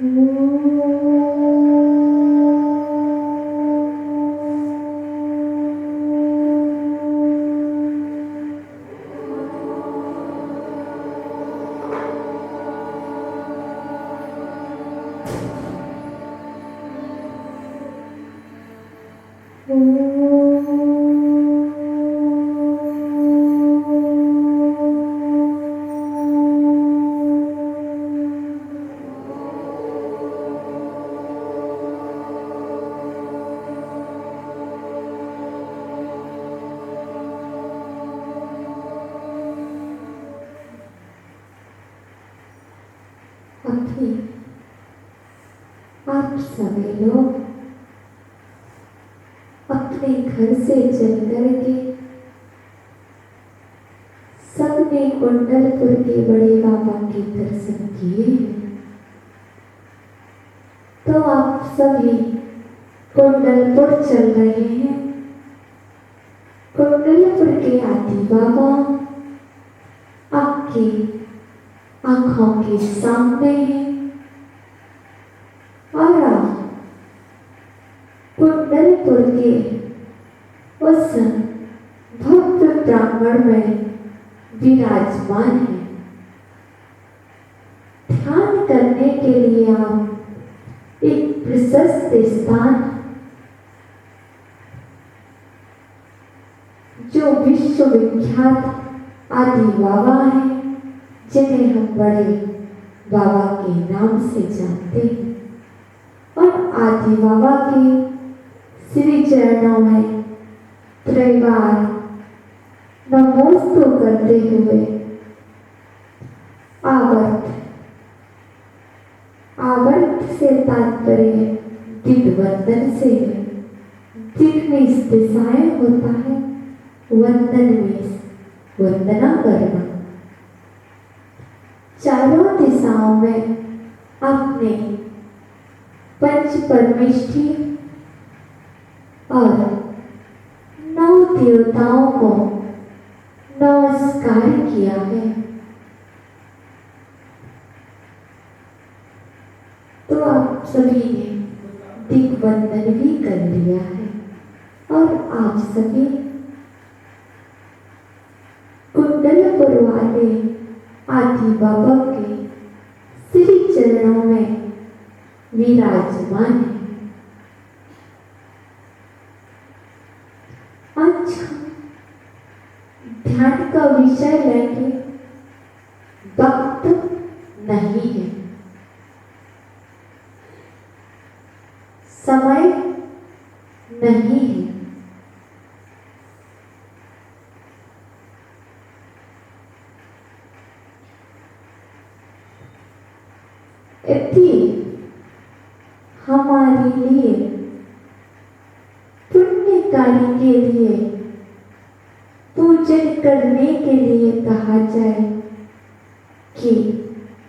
अभी आप सभी लोग अपने घर से चल करके सबने कुंडलपुर के बड़े बाबा के दर्शन किए हैं। तो आप सभी कुंडलपुर चल रहे हैं। कुंडलपुर के आदि बाबा आपकी आंखों के सामने है और आप कुंडलपुर के उस भक्त ब्राह्मण में विराजमान है। ध्यान करने के लिए आप एक प्रशस्त स्थान जो विश्वविख्यात आदि बाबा है, जिन्हें हम बड़े बाबा के नाम से जानते हैं, और आदि बाबा के श्री चरणों में त्रिवार नमोस्तु करते हुए आवर्त से तात्पर्य दिग्वंदन से है। दिग में दिशाएं होता है, वंदन में वंदना करना। चारों दिशाओं में अपने पंच परमेष्ठी और 9 देवताओं को नमस्कार किया है। तो आप सभी ने दिग्वंदन भी कर लिया है और आप सभी कुंडलपुर वाले आदि बाबा के श्री चरणों में विराजमान है। आज ध्यान का विषय लेंगे वक्त नहीं है, समय नहीं है। यदि हमारे लिए पुण्य कार्य के लिए पूजन करने के लिए कहा जाए कि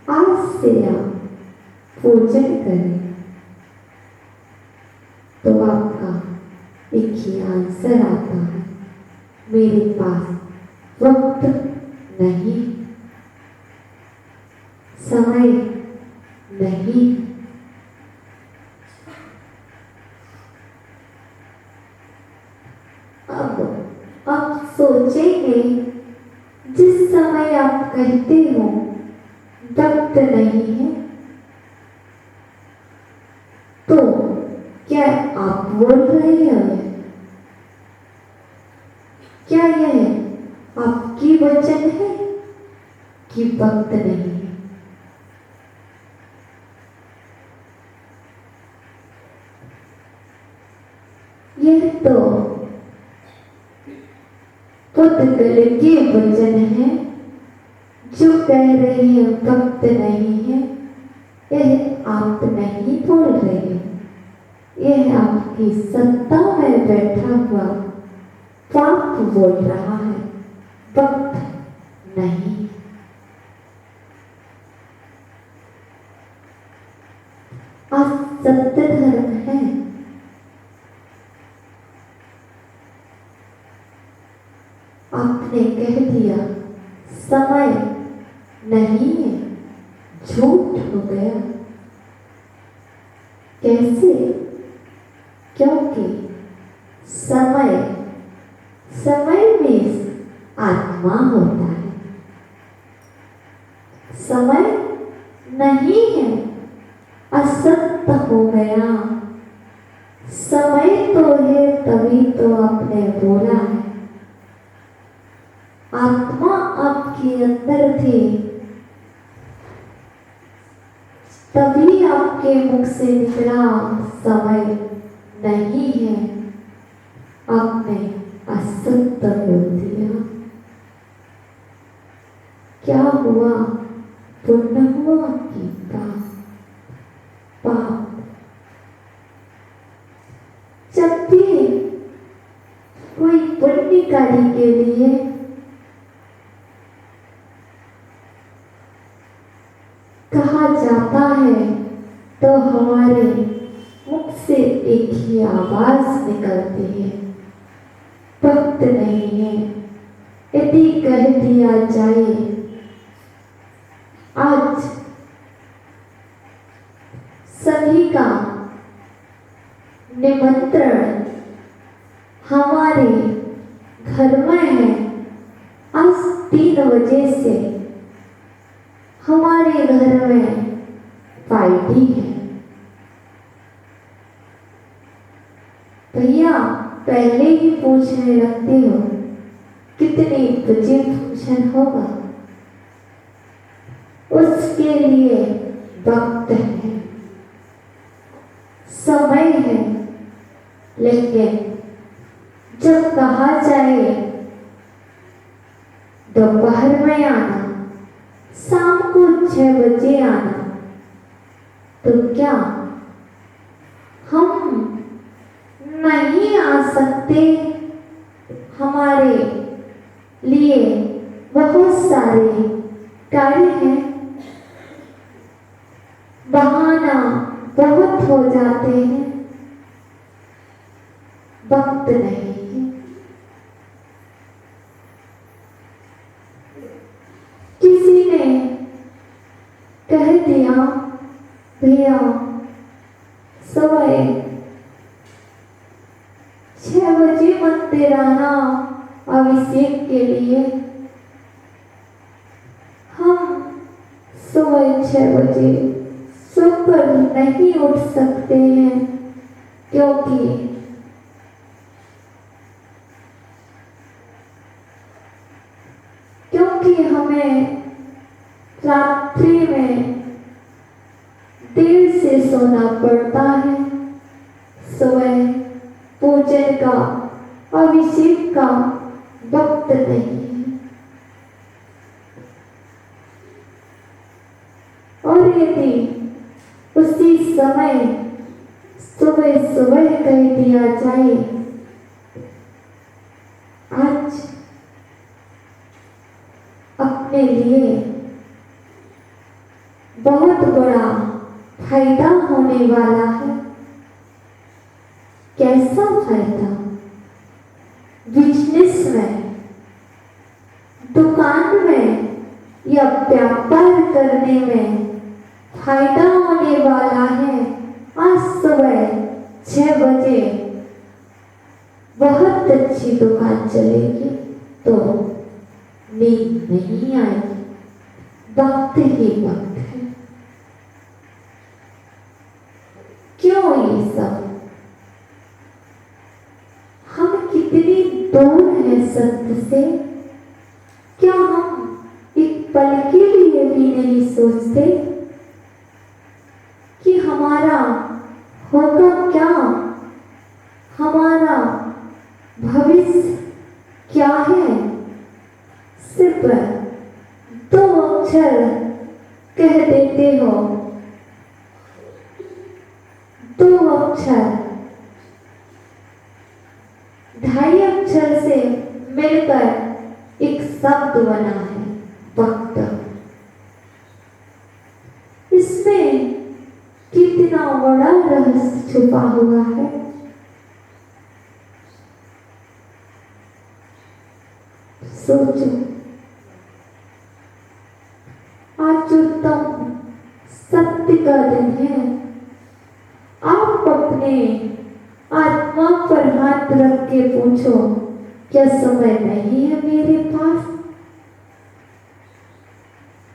आज से आप पूजन करें, तो आपका एक ही आंसर आता है, मेरे पास वक्त नहीं, समय नहीं। अब आप सोचेंगे, जिस समय आप कहते हो वक्त नहीं है, तो क्या आप बोल रहे हैं? क्या यह आपकी वचन है कि वक्त नहीं है? यह तो पुद्गल के वचन है जो कह रहे हैं वक्त नहीं है। यह आप नहीं बोल रहे हैं, यह आपकी सत्ता में बैठा हुआ पाप बोल रहा है, वक्त नहीं। आज सत्य धर्म है। आपने कह दिया समय नहीं है, झूठ हो गया। कैसे? क्योंकि समय में आत्मा होता है। समय नहीं है, असत्य हो गया। समय तो है तभी तो आपने बोला है। आत्मा आपके अंदर थी तभी आपके मुख से निकला समय नहीं है, आपने असत्य बोल दिया। क्या हुआ? पुण्य हुआ कि पाप? जब भी कोई पुण्य कार्य के लिए कहा जाता है तो हमारे मुख से एक ही आवाज निकलती है, भक्त नहीं है। यदि कह दिया जाए आज सभी का निमंत्रण हमारे घर में है, आज 3 बजे से हमारे घर में पार्टी है। भैया पहले ही पूछने लगते हो कितने बजे फंक्शन होगा? उसके लिए वक्त है, समय है, लेकिन जब कहा जाए दोपहर में आना, शाम को 6 बजे आना, तो क्या हम नहीं आ सकते? हमारे लिए बहुत सारे कार्य हैं, बहाना बहुत हो जाते हैं, वक्त नहीं है। किसी ने कह दिया भैया सुबह 6 बजे मंदिर आना अभिषेक के लिए। हम सुबह 6 बजे सोकर नहीं उठ सकते हैं, क्योंकि हमें रात्रि में देर से सोना पड़ता है। सुबह पूजन का, अभिषेक का वक्त नहीं है। और यदि उसी समय सुबह कह दिया जाए आज अपने लिए बहुत बड़ा फायदा होने वाला है। कैसा फायदा? बिजनेस में, दुकान में या व्यापार करने में फायदा होने वाला है। आज सुबह 6 बजे बहुत अच्छी दुकान चलेगी तो नींद नहीं आएगी, वक्त ही वक्त है। क्यों ये सब? हम कितनी दूर हैं सत्य से? क्या हम एक पल के लिए भी नहीं सोचते कि हमारा होगा क्या, हमारा भविष्य क्या है? सिर्फ 2 अक्षर कह देते हो, 2 अक्षर, 2.5 अक्षर से मिलकर एक शब्द बना है, वक्त। इसमें कितना बड़ा रहस्य छुपा हुआ है। सोचो, आज जो तुम सत्य का दिन है, आज अपने आत्मा पर हाथ रख के पूछो, क्या समय नहीं है मेरे पास?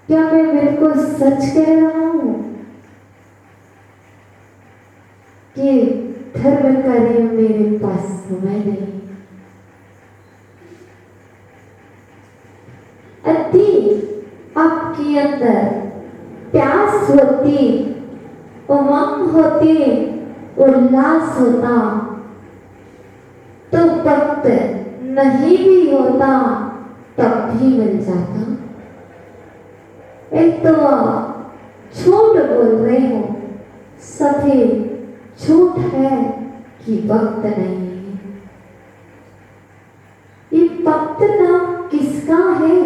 क्या मैं बिल्कुल सच कह रहा हूं कि धर्म कार्य मेरे पास समय नहीं? यदि आपके अंदर प्यास होती, उमंग होती, उल्लास होता, तो वक्त नहीं भी होता तब भी मिल जाता। एक तो आप झूठ बोल रहे हो, सभी झूठ है कि वक्त नहीं है। ये वक्त नाम किसका है?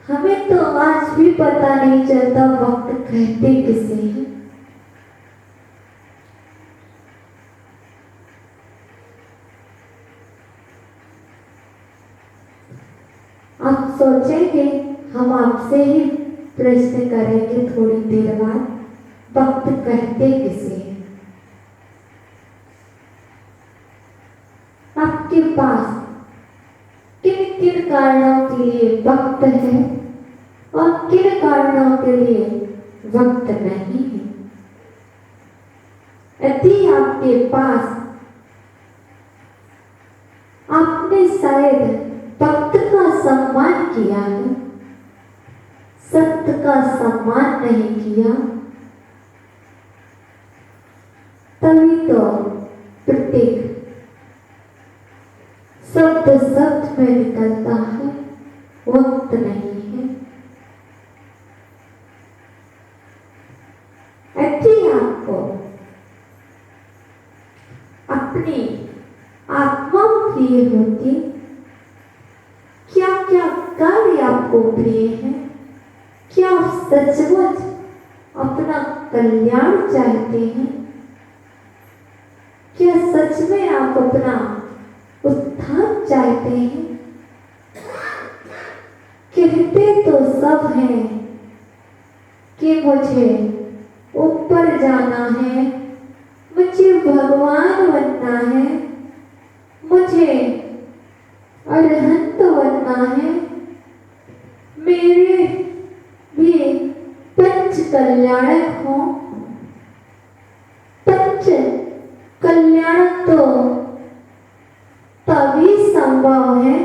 हमें तो आज भी पता नहीं चलता वक्त कहते किसे हैं। आप सोचेंगे हम आपसे ही प्रश्न करेंगे थोड़ी देर बाद, वक्त कहते किसे हैं? आपके पास किन किन कारणों के लिए वक्त है और किन कारणों के लिए वक्त नहीं है? यदि आपके पास, आपने शायद वक्त का सम्मान किया है, सत्य का सम्मान नहीं किया, तभी तो प्रत्येक शब्द में निकलता है वक्त नहीं है। यदि आपको अपनी आत्मा प्रिय होती, क्या क्या कार्य आपको प्रिय है, क्या आप सचमुच अपना कल्याण चाहते हैं, क्या सच में आप अपना उत्थान चाहते हैं? कहते तो सब हैं कि मुझे ऊपर जाना है, मुझे भगवान बनना है, मुझे अरहंत बनना है, मेरे भी पंच कल्याणक हो। पंच कल्याण तो तभी संभव है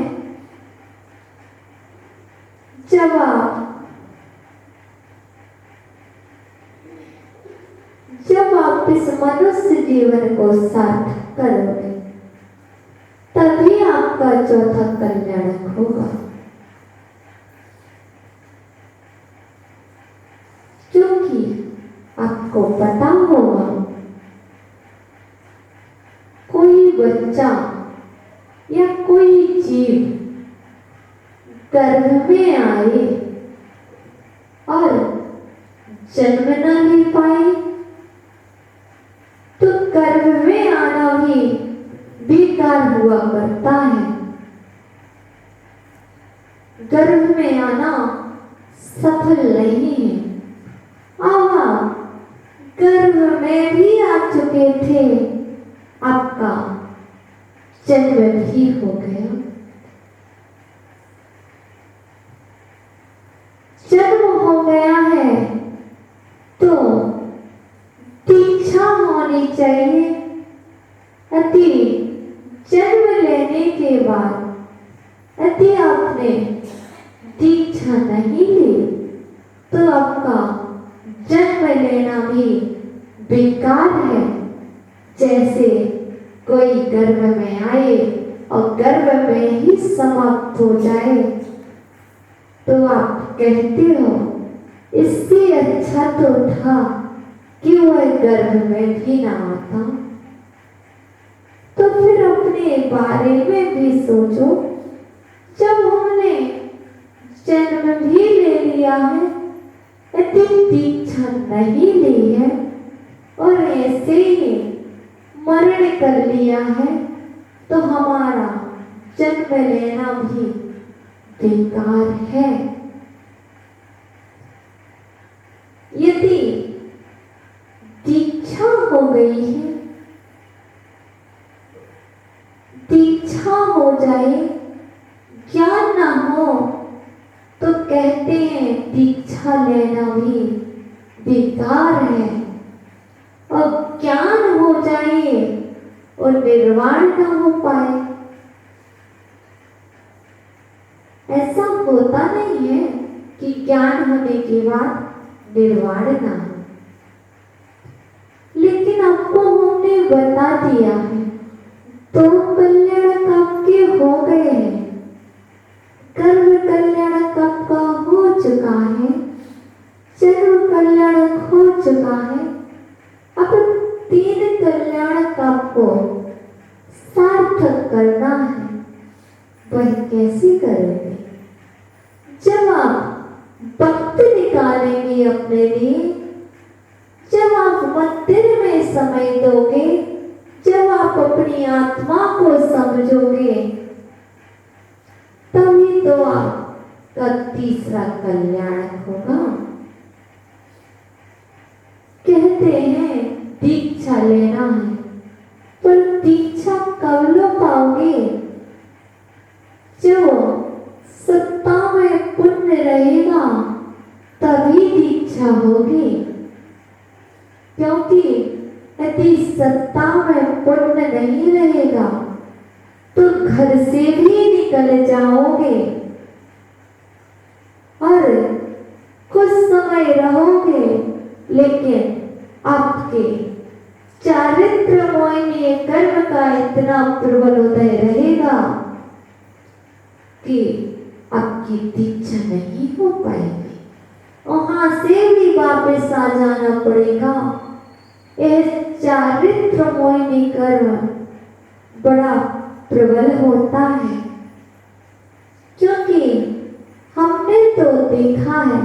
जब आप इस मनुष्य जीवन को सार्थक करोगे, तभी आपका चौथा कल्याण होगा। क्योंकि आपको पता होगा, कोई बच्चा या कोई जीव गर्भ में आए और जन्म न ले पाए तो गर्भ में आना भी बेकार हुआ करता है। गर्भ में आना सफल नहीं है। आप गर्भ में भी आ चुके थे, आपका जन्म भी हो गया। जन्म हो गया है तो दीक्षा होनी चाहिए। यदि जन्म लेने के बाद यदि आपने दीक्षा नहीं ली तो आपका जन्म लेना भी बेकार है। जैसे कोई गर्भ में आए और गर्भ में ही समाप्त हो जाए तो आप कहते हो इससे अच्छा तो था कि वह गर्भ में भी ना आता। तो फिर अपने बारे में भी सोचो, जब हमने जन्म भी ले लिया है, यदि दीक्षा नहीं ली है और ऐसे ही मरण कर लिया है तो हमारा जन्म लेना भी बेकार है। यदि दीक्षा जाए, ज्ञान ना हो तो कहते हैं दीक्षा लेना भी बेकार है, और ज्ञान हो जाए और निर्वाण ना हो पाए। ऐसा होता नहीं है कि ज्ञान होने के बाद निर्वाण ना हो, लेकिन आपको हमने बता दिया है, तो कल्याण आपके हो गए हैं। कर्म कल्याण आपका हो चुका है, जन्म कल्याण हो चुका है। अब 3 कल्याण आपको सार्थक करना है। वह कैसे करेंगे? जब आप वक्त निकालेंगे अपने लिए, जब आप मंदिर में समय दोगे, जब आप अपनी आत्मा को समझोगे, तभी तो आपका 3रा कल्याण होगा। कहते हैं दीक्षा लेना है, पर दीक्षा कब लो पाओगे? जो सत्ता में पुण्य रहेगा तभी दीक्षा होगी, क्योंकि यदि सत्ता में पुण्य नहीं रहेगा तो घर से भी निकल जाओगे और कुछ समय रहोगे, लेकिन आपके चारित्र मोहिनी कर्म का इतना प्रबल उदय रहेगा कि आपकी दीक्षा नहीं हो पाएगी, वहां से भी वापस आ जाना पड़ेगा। यह चारित्र मोहिनी कर्म बड़ा प्रबल होता है, क्योंकि हमने तो देखा है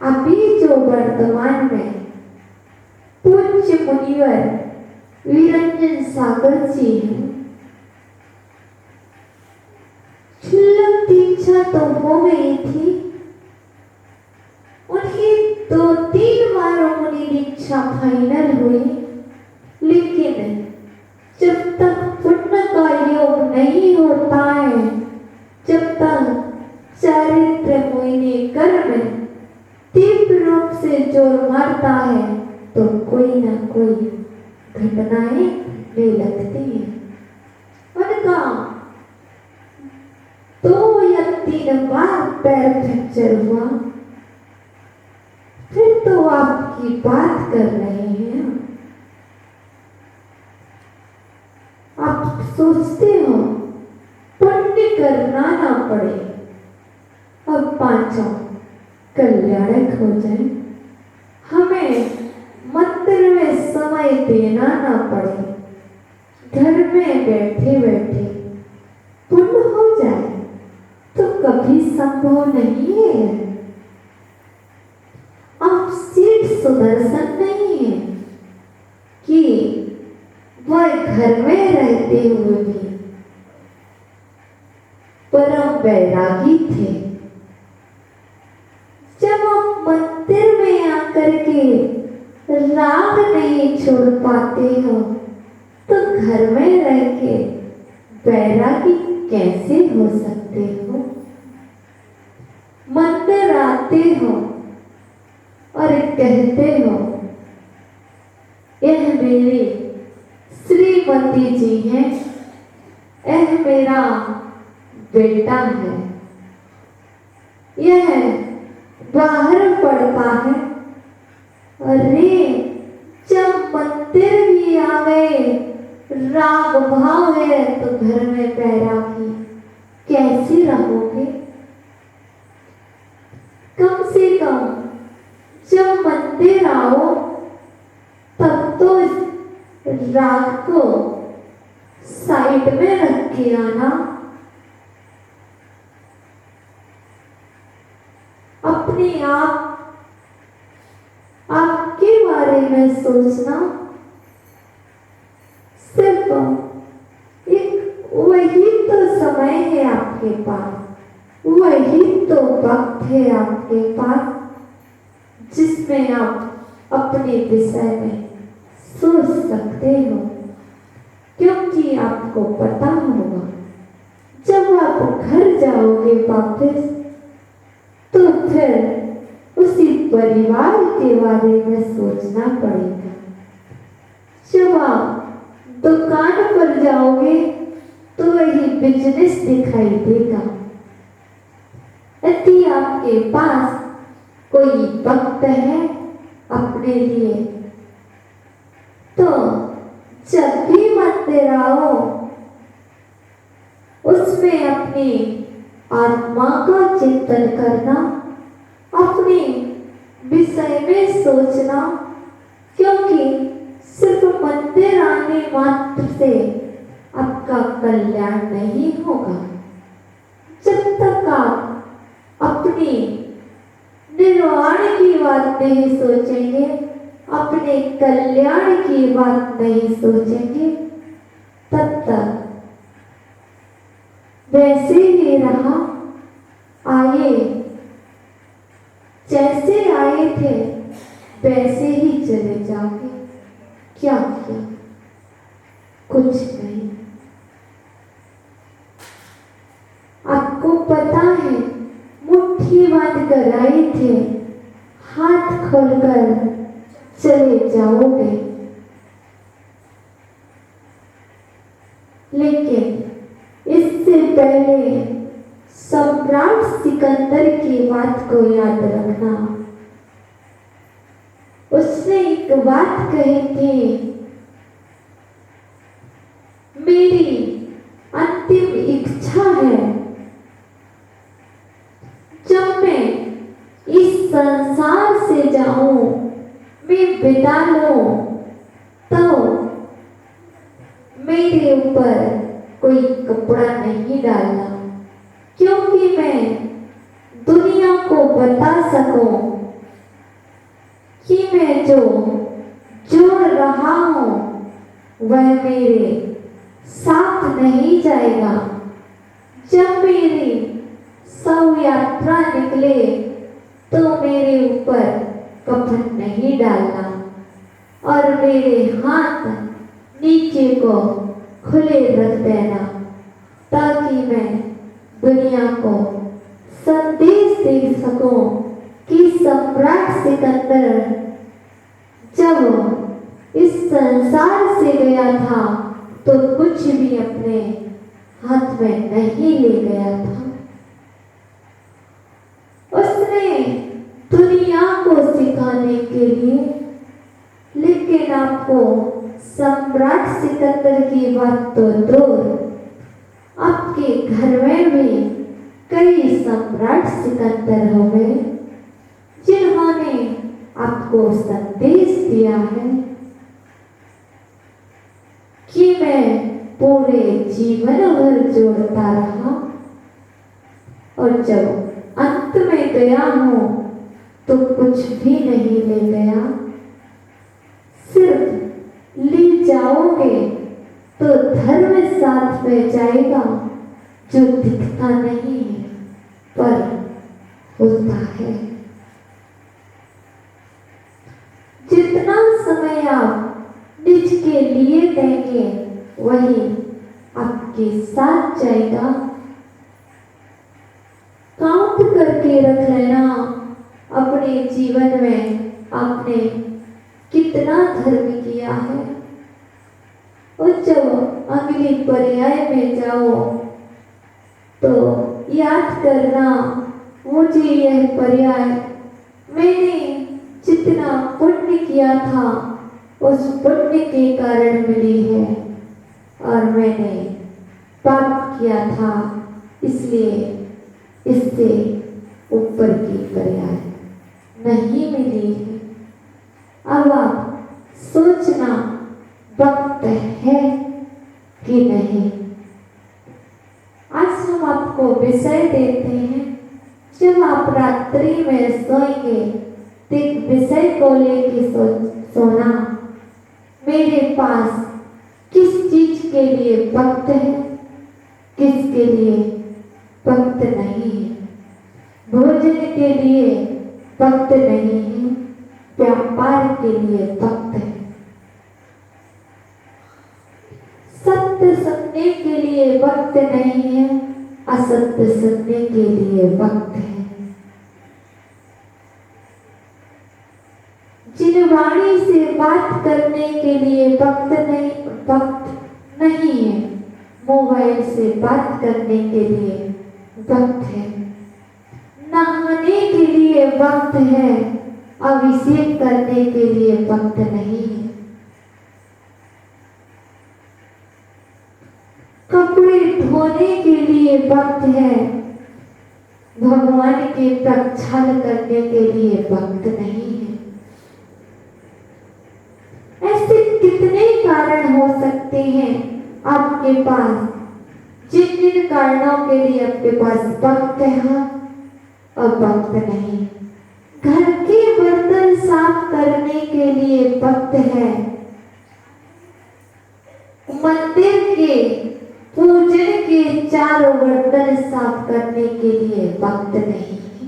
अभी जो वर्तमान में पूज्य मुनिवर वीरंजन सागर जी हैं, क्षुल्लक दीक्षा तो हो गई थी, उनकी 2-3 बार मुनि दीक्षा फाइनल हुई, लेकिन जब तक पुण्य का योग नहीं होता है, जब तक चारित्र मोहिनी कर्म तीव्र रूप से जोर मारता है, तो कोई ना कोई घटनाएं घटने लगती हैं। उनका 2 या 3 बार पैर फ्रैक्चर हुआ, फिर तो आपकी बात कर रहे हैं। आप सोचते हो पुण्य करना ना पड़े, अब 5 कल्याणक हो जाए, हमें मंदिर में समय देना ना पड़े, घर में बैठे बैठे पुण्य हो जाए, तो कभी संभव नहीं है। आप सीट सुदर्शन नहीं है कि वह घर में रहते हुए भी परम वैरागी थे। जब आप मंदिर में आकर के राग नहीं छोड़ पाते हो, तो घर में रह के वैरागी कैसे हो सकते हो? मंदिर आते हो और कहते हो यह मेरी श्रीमती जी हैं, यह मेरा बेटा है, यह बाहर पड़ता है। अरे जब मंदिर भी आ गए, राग भाव है, तो घर में बैरागी कैसे रहोगे? कम से कम जब मंदिर आओ तब तो इस राग को साइड में रख के आना, अपने आपके बारे में सोचना। सिर्फ एक वही तो समय है आपके पास, वही तो वक्त है आपके पास, जिसमें आप अपने विषय में सोच सकते हो। क्योंकि आपको पता होगा जब आप घर जाओगे वापस तो फिर उसी परिवार के बारे में सोचना पड़ेगा। जब आप दुकान पर जाओगे तो वही बिजनेस दिखाई देगा। यदि आपके पास कोई वक्त है अपने लिए तो जब भी मंदिर आओ उसमें अपनी आत्मा का चिंतन करना, अपने विषय में सोचना, क्योंकि सिर्फ मंदिर आने मात्र से आपका कल्याण नहीं होगा। जब तक आप अपनी निर्वाण की बात नहीं सोचेंगे, अपने कल्याण की बात नहीं सोचेंगे, तब तक वैसे ही रहा, आए जैसे आए थे वैसे ही चले जाओगे। क्या किया? कुछ नहीं। आपको पता है मुट्ठी बांध कर आए थे, हाथ खोलकर चले जाओगे। लेकिन इससे पहले सम्राट सिकंदर की बात को याद रखना। उसने एक बात कही थी, मेरी अंतिम इच्छा है जब मैं इस संसार से जाऊं, मैं विदा लूं, तो मेरे ऊपर कोई कपड़ा नहीं डालना, क्योंकि मैं दुनिया को बता सकूं कि मैं जो जोड़ रहा हूं वह मेरे साथ नहीं जाएगा। जब मेरी शव यात्रा निकले तो मेरे ऊपर कफन नहीं डालना और मेरे हाथ नीचे को खुले रख देना, ताकि मैं दुनिया को संदेश दे सकूं कि सम्राट सिकंदर जब इस संसार से गया था तो कुछ भी अपने हाथ में नहीं ले गया था। उसने दुनिया को सिखाने के लिए, लेकिन आपको सम्राट सिकंदर की बात तो दूर, आपके घर में भी कई सम्राट सिकंदर हो गए जिन्होंने आपको संदेश दिया है कि मैं पूरे जीवन भर जोड़ता रहा और जब अंत में गया हूं तो कुछ भी नहीं ले गया। सिर्फ ले जाओगे तो धर्म साथ में जाएगा, जो दिखता नहीं है पर होता है। जितना समय आप निज के लिए देंगे वही आपके साथ जाएगा। काउंट करके रख लेना अपने जीवन में आपने कितना धर्म किया है, और जब अगली पर्याय में जाओ तो याद करना, मुझे यह पर्याय मैंने जितना पुण्य किया था उस पुण्य के कारण मिली है, और मैंने पाप किया था इसलिए इससे ऊपर की पर्याय नहीं मिली है। अब आप सोचना वक्त है कि नहीं। आज हम आपको विषय देते हैं, जब आप रात्रि में सोएंगे तो एक विषय को लेके सोना, मेरे पास किस चीज के लिए वक्त है, किसके लिए वक्त नहीं है। भोजन के लिए वक्त नहीं है, व्यापार के लिए वक्त है। वक्त नहीं है, असत्य सुनने के लिए वक्त है। जिनवाणी से बात करने के लिए वक्त नहीं है, मोबाइल से बात करने के लिए वक्त है। नहाने के लिए वक्त है, अभिषेक करने के लिए वक्त नहीं है। कपड़े धोने के लिए वक्त है, भगवान के प्रक्षाल करने के लिए वक्त नहीं है। ऐसे कितने कारण हो सकते हैं आपके पास, जिन जिन कारणों के लिए आपके पास वक्त है और वक्त नहीं। घर के बर्तन साफ करने के लिए वक्त है, मंदिर के पूजन के चारों बर्तन साफ करने के लिए वक्त नहीं है।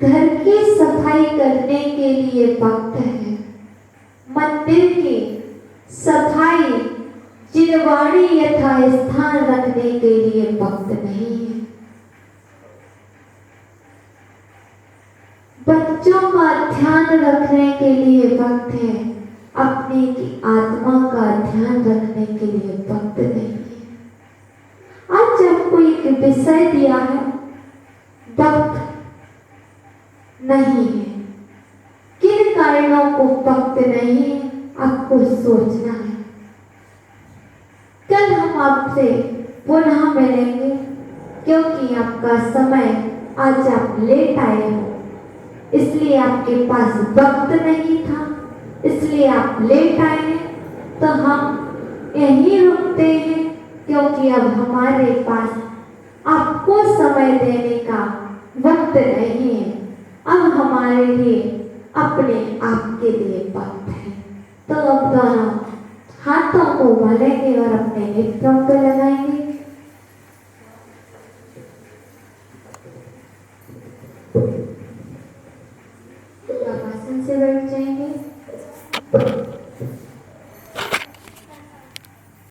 घर की सफाई करने के लिए वक्त है, मंदिर की सफाई जिनवाणी यथा स्थान रखने के लिए वक्त नहीं है। बच्चों का ध्यान रखने के लिए वक्त है, अपने की आत्मा का ध्यान रखने के लिए वक्त नहीं है। आज आपको एक विषय दिया है, वक्त नहीं है। किन कारणों को वक्त नहीं है, आपको सोचना है। कल हम आपसे पुनः मिलेंगे, क्योंकि आपका समय आज आप लेट आए हो, इसलिए आपके पास वक्त नहीं था, इसलिए आप लेट आए हैं। तो हम यहीं रुकते हैं, क्योंकि अब हमारे पास आपको समय देने का वक्त नहीं है। अब हमारे लिए अपने आप के लिए वक्त है। तो अब दोनों हाथों को मलेंगे और अपने नेत्रों पर